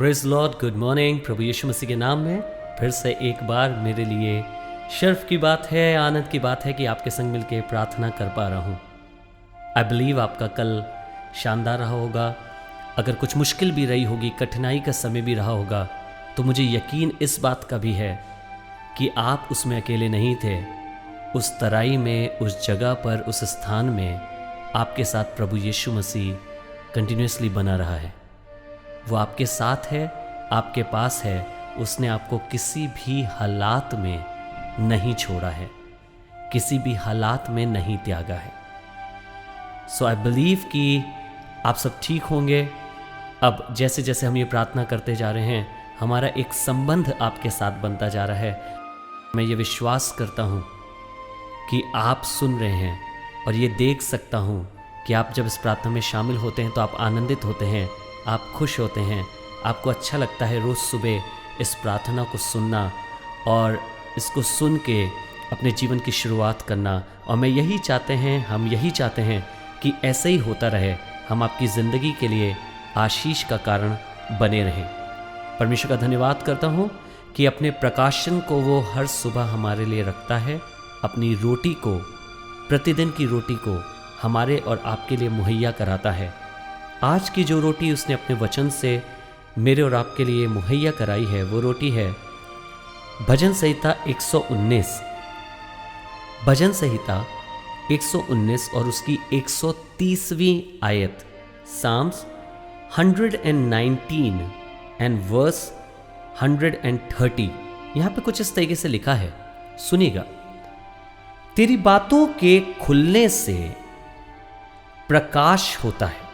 Praise lord, good morning. प्रभु यीशु मसीह के नाम में फिर से एक बार मेरे लिए शर्फ की बात है, आनंद की बात है कि आपके संग मिलके प्रार्थना कर पा रहा हूँ। आई बिलीव आपका कल शानदार रहा होगा। अगर कुछ मुश्किल भी रही होगी, कठिनाई का समय भी रहा होगा, तो मुझे यकीन इस बात का भी है कि आप उसमें अकेले नहीं थे। उस तराई में, उस जगह पर, उस स्थान में आपके साथ प्रभु यीशु मसीह कंटिन्यूसली बना रहा है। वो आपके साथ है, आपके पास है। उसने आपको किसी भी हालात में नहीं छोड़ा है, किसी भी हालात में नहीं त्यागा है। सो आई बिलीव कि आप सब ठीक होंगे। अब जैसे जैसे हम ये प्रार्थना करते जा रहे हैं, हमारा एक संबंध आपके साथ बनता जा रहा है। मैं ये विश्वास करता हूँ कि आप सुन रहे हैं और ये देख सकता हूँ कि आप जब इस प्रार्थना में शामिल होते हैं तो आप आनंदित होते हैं, आप खुश होते हैं, आपको अच्छा लगता है रोज़ सुबह इस प्रार्थना को सुनना और इसको सुन के अपने जीवन की शुरुआत करना। और मैं यही चाहते हैं, हम यही चाहते हैं कि ऐसे ही होता रहे। हम आपकी ज़िंदगी के लिए आशीष का कारण बने रहें। परमेश्वर का धन्यवाद करता हूँ कि अपने प्रकाशन को वो हर सुबह हमारे लिए रखता है। अपनी रोटी को, प्रतिदिन की रोटी को हमारे और आपके लिए मुहैया कराता है। आज की जो रोटी उसने अपने वचन से मेरे और आपके लिए मुहैया कराई है, वो रोटी है भजन संहिता 119। भजन संहिता 119 और उसकी 130वीं आयत, साम्स 119 एंड वर्स 130। यहाँ पे कुछ इस तरीके से लिखा है, सुनिएगा। तेरी बातों के खुलने से प्रकाश होता है,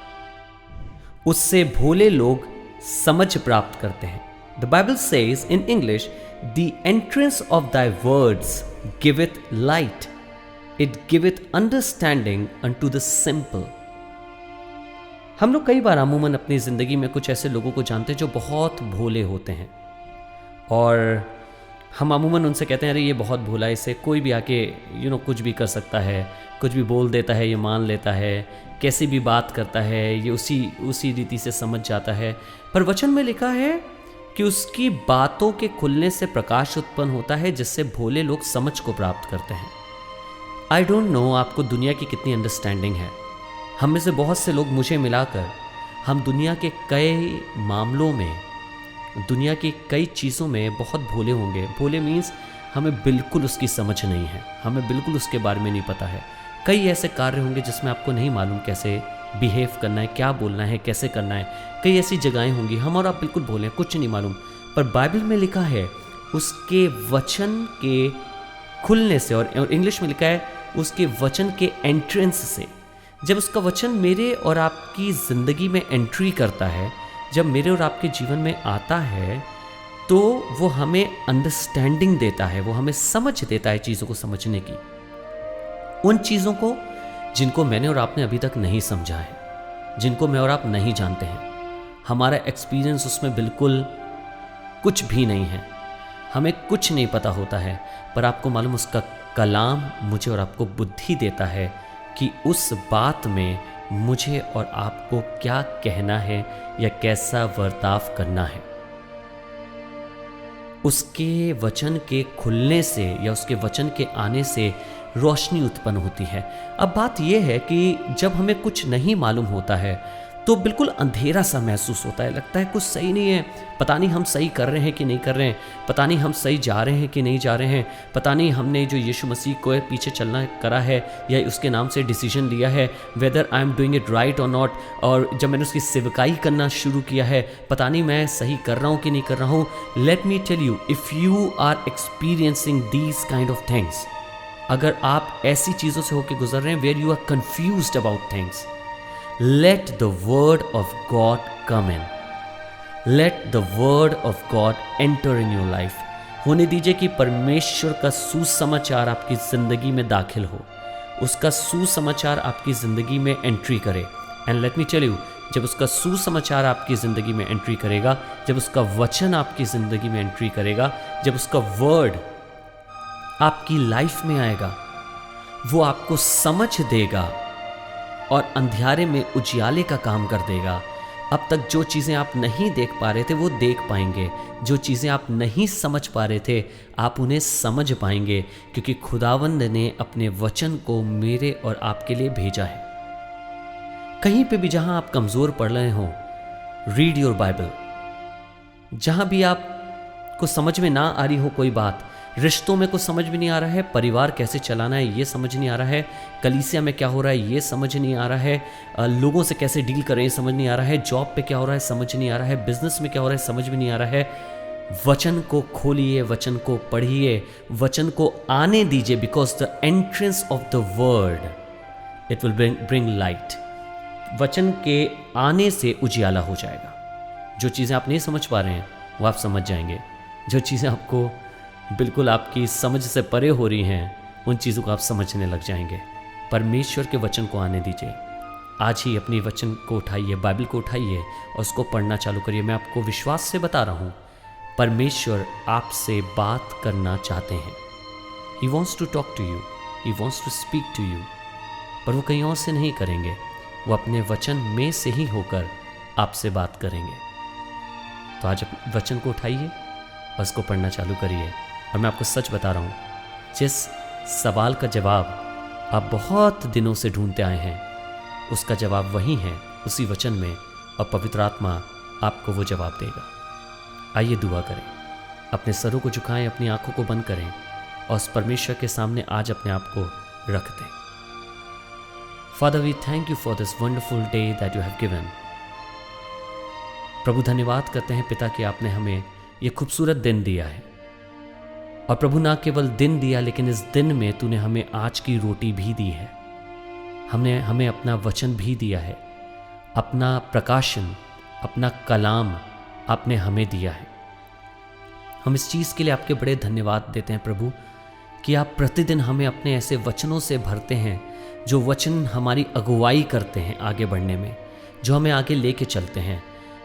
उससे भोले लोग समझ प्राप्त करते हैं। The Bible says in English, the entrance of thy words giveth light, it giveth understanding unto the simple. हम लोग कई बार अमूमन अपनी जिंदगी में कुछ ऐसे लोगों को जानते हैं जो बहुत भोले होते हैं और हम अमूमन उनसे कहते हैं अरे ये बहुत भोला है, इससे कोई भी आके कुछ भी कर सकता है, कुछ भी बोल देता है, ये मान लेता है, कैसी भी बात करता है, ये उसी रीति से समझ जाता है। पर वचन में लिखा है कि उसकी बातों के खुलने से प्रकाश उत्पन्न होता है, जिससे भोले लोग समझ को प्राप्त करते हैं। आई डोंट नो आपको दुनिया की कितनी अंडरस्टैंडिंग है। हम में से बहुत से लोग, मुझे मिलाकर, हम दुनिया के कई मामलों में, दुनिया की कई चीज़ों में बहुत भोले होंगे। भोले मीन्स हमें बिल्कुल उसकी समझ नहीं है, हमें बिल्कुल उसके बारे में नहीं पता है। कई ऐसे कार्य होंगे जिसमें आपको नहीं मालूम कैसे बिहेव करना है, क्या बोलना है, कैसे करना है। कई ऐसी जगहें होंगी हम और आप बिल्कुल भोले हैं, कुछ नहीं मालूम। पर बाइबल में लिखा है उसके वचन के खुलने से, और इंग्लिश में लिखा है उसके वचन के एंट्रेंस से। जब उसका वचन मेरे और आपकी ज़िंदगी में एंट्री करता है, जब मेरे और आपके जीवन में आता है, तो वो हमें अंडरस्टैंडिंग देता है, वो हमें समझ देता है चीज़ों को समझने की, उन चीज़ों को जिनको मैंने और आपने अभी तक नहीं समझा है, जिनको मैं और आप नहीं जानते हैं। हमारा एक्सपीरियंस उसमें बिल्कुल कुछ भी नहीं है, हमें कुछ नहीं पता होता है। पर आपको मालूम, उसका कलाम मुझे और आपको बुद्धि देता है कि उस बात में मुझे और आपको क्या कहना है या कैसा बर्ताव करना है। उसके वचन के खुलने से या उसके वचन के आने से रोशनी उत्पन्न होती है। अब बात यह है कि जब हमें कुछ नहीं मालूम होता है तो बिल्कुल अंधेरा सा महसूस होता है, लगता है कुछ सही नहीं है, पता नहीं हम सही कर रहे हैं कि नहीं कर रहे हैं, पता नहीं हम सही जा रहे हैं कि नहीं जा रहे हैं, पता नहीं हमने जो यीशु मसीह को पीछे चलना करा है या उसके नाम से डिसीजन लिया है, whether I am doing it right और नॉट। और जब मैंने उसकी सेवकाई करना शुरू किया है, पता नहीं मैं सही कर रहा हूँ कि नहीं कर रहा हूँ। Let me tell you, if you are experiencing these kind of things, अगर आप ऐसी चीज़ों से होकर गुजर रहे हैं where you are confused about things, let the word of God come in. Let the word of God enter in your life. होने दीजिए कि परमेश्वर का सुसमाचार आपकी ज़िंदगी में दाखिल हो, उसका सुसमाचार आपकी ज़िंदगी में एंट्री करे। And let me tell you, जब उसका सुसमाचार आपकी ज़िंदगी में एंट्री करेगा, जब उसका वचन आपकी ज़िंदगी में एंट्री करेगा, जब उसका वर्ड आपकी लाइफ में आएगा, वो आपको समझ देगा और अंधियारे में उजियाले का काम कर देगा। अब तक जो चीज़ें आप नहीं देख पा रहे थे वो देख पाएंगे, जो चीज़ें आप नहीं समझ पा रहे थे आप उन्हें समझ पाएंगे, क्योंकि खुदावंद ने अपने वचन को मेरे और आपके लिए भेजा है। कहीं पे भी जहां आप कमज़ोर पड़ रहे हो, रीड योर बाइबल। जहां भी आपको समझ में ना आ रही हो कोई बात, रिश्तों में कुछ समझ में नहीं आ रहा है, परिवार कैसे चलाना है ये समझ नहीं आ रहा है, कलीसिया में क्या हो रहा है ये समझ नहीं आ रहा है, लोगों से कैसे डील करें ये समझ नहीं आ रहा है, जॉब पे क्या हो रहा है समझ नहीं आ रहा है, बिजनेस में क्या हो रहा है समझ में नहीं आ रहा है, वचन को खोलिए, वचन को पढ़िए, वचन को आने दीजिए, because the entrance of the word it will bring light. वचन के आने से उजियाला हो जाएगा। जो चीज़ें आप नहीं समझ पा रहे हैं वो आप समझ जाएंगे, जो चीज़ें आपको बिल्कुल आपकी समझ से परे हो रही हैं उन चीज़ों को आप समझने लग जाएंगे। परमेश्वर के वचन को आने दीजिए। आज ही अपनी वचन को उठाइए, बाइबल को उठाइए और उसको पढ़ना चालू करिए। मैं आपको विश्वास से बता रहा हूँ, परमेश्वर आपसे बात करना चाहते हैं। He wants to talk to you, he wants to speak to you, पर वो कहीं और से नहीं करेंगे, वो अपने वचन में से ही होकर आपसे बात करेंगे। तो आज वचन को उठाइए और उसको पढ़ना चालू करिए। और मैं आपको सच बता रहा हूँ, जिस सवाल का जवाब आप बहुत दिनों से ढूंढते आए हैं उसका जवाब वही है उसी वचन में, और पवित्र आत्मा आपको वो जवाब देगा। आइए दुआ करें, अपने सरों को झुकाएं, अपनी आंखों को बंद करें और उस परमेश्वर के सामने आज अपने आप को रख दें। Father, we thank you for this wonderful day that you have given. प्रभु धन्यवाद करते हैं पिता कि आपने हमें ये खूबसूरत दिन दिया है, और प्रभु ना केवल दिन दिया लेकिन इस दिन में तूने हमें आज की रोटी भी दी है, हमने हमें अपना वचन भी दिया है, अपना प्रकाशन, अपना कलाम आपने हमें दिया है। हम इस चीज़ के लिए आपके बड़े धन्यवाद देते हैं प्रभु कि आप प्रतिदिन हमें अपने ऐसे वचनों से भरते हैं जो वचन हमारी अगुवाई करते हैं आगे बढ़ने में, जो हमें आगे लेके चलते हैं,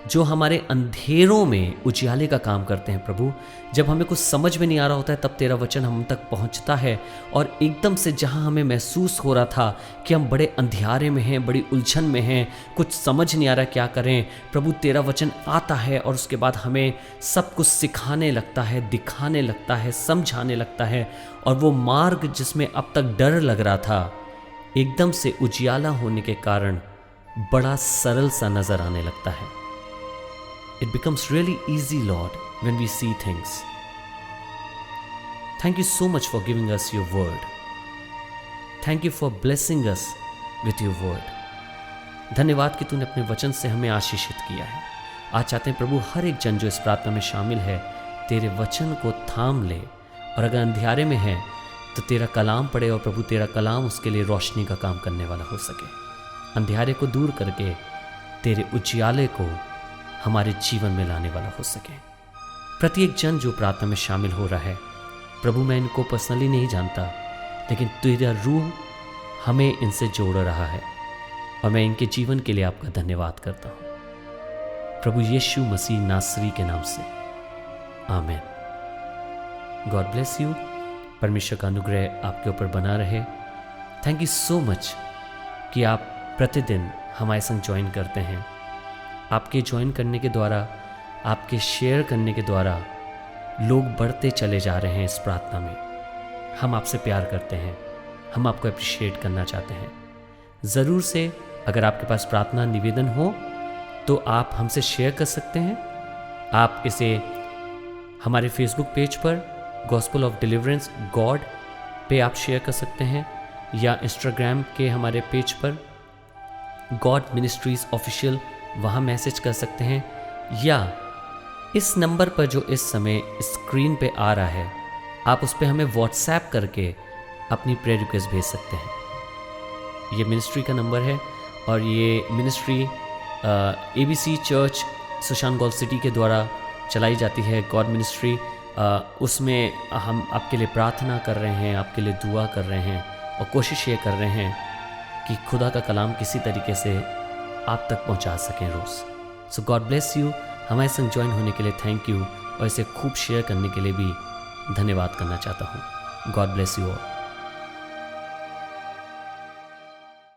जो हमारे अंधेरों में उजियाले का काम करते हैं। प्रभु जब हमें कुछ समझ में नहीं आ रहा होता है तब तेरा वचन हम तक पहुंचता है, और एकदम से जहां हमें महसूस हो रहा था कि हम बड़े अंधियारे में हैं, बड़ी उलझन में हैं, कुछ समझ नहीं आ रहा क्या करें, प्रभु तेरा वचन आता है और उसके बाद हमें सब कुछ सिखाने लगता है, दिखाने लगता है, समझाने लगता है, और वो मार्ग जिसमें अब तक डर लग रहा था एकदम से उजियाला होने के कारण बड़ा सरल सा नजर आने लगता है। It becomes really easy, Lord, when we see things. Thank you so much for giving us your word. Thank you for blessing us with your word. धन्यवाद कि तूने अपने वचन से हमें आशीषित किया है। आज चाहते हैं प्रभु हर एक जन जो इस प्रार्थना में शामिल है तेरे वचन को थाम ले, और अगर अंधियारे में है तो तेरा कलाम पढ़े, और प्रभु तेरा कलाम उसके लिए रोशनी का काम करने वाला हो सके। अंधियारे को दूर करके तेरे उजियाले को हमारे जीवन में लाने वाला हो सके। प्रत्येक जन जो प्रार्थना में शामिल हो रहा है प्रभु, मैं इनको पर्सनली नहीं जानता, लेकिन तेरा रूह हमें इनसे जोड़ रहा है, और मैं इनके जीवन के लिए आपका धन्यवाद करता हूँ प्रभु यीशु मसीह नासरी के नाम से, आमीन। God bless you. परमेश्वर का अनुग्रह आपके ऊपर बना रहे। थैंक यू सो मच कि आप प्रतिदिन हमारे संग ज्वाइन करते हैं। आपके ज्वाइन करने के द्वारा, आपके शेयर करने के द्वारा लोग बढ़ते चले जा रहे हैं इस प्रार्थना में। हम आपसे प्यार करते हैं, हम आपको अप्रिशिएट करना चाहते हैं। ज़रूर से अगर आपके पास प्रार्थना निवेदन हो तो आप हमसे शेयर कर सकते हैं। आप इसे हमारे फेसबुक पेज पर गॉस्पेल ऑफ डिलीवरेंस गॉड पे आप शेयर कर सकते हैं, या इंस्टाग्राम के हमारे पेज पर गॉड मिनिस्ट्रीज ऑफिशियल वहाँ मैसेज कर सकते हैं, या इस नंबर पर जो इस समय स्क्रीन पे आ रहा है आप उस पर हमें व्हाट्सएप करके अपनी प्रेयर रिक्वेस्ट भेज सकते हैं। ये मिनिस्ट्री का नंबर है, और ये मिनिस्ट्री ABC चर्च सुशांत गॉल सिटी के द्वारा चलाई जाती है। गॉड मिनिस्ट्री उसमें हम आपके लिए प्रार्थना कर रहे हैं, आपके लिए दुआ कर रहे हैं, और कोशिश ये कर रहे हैं कि खुदा का कलाम किसी तरीके से आप तक पहुंचा सकें रोज़। सो गॉड ब्लेस यू। हमारे संग ज्वाइन होने के लिए थैंक यू, और इसे खूब शेयर करने के लिए भी धन्यवाद करना चाहता हूँ। God bless you all.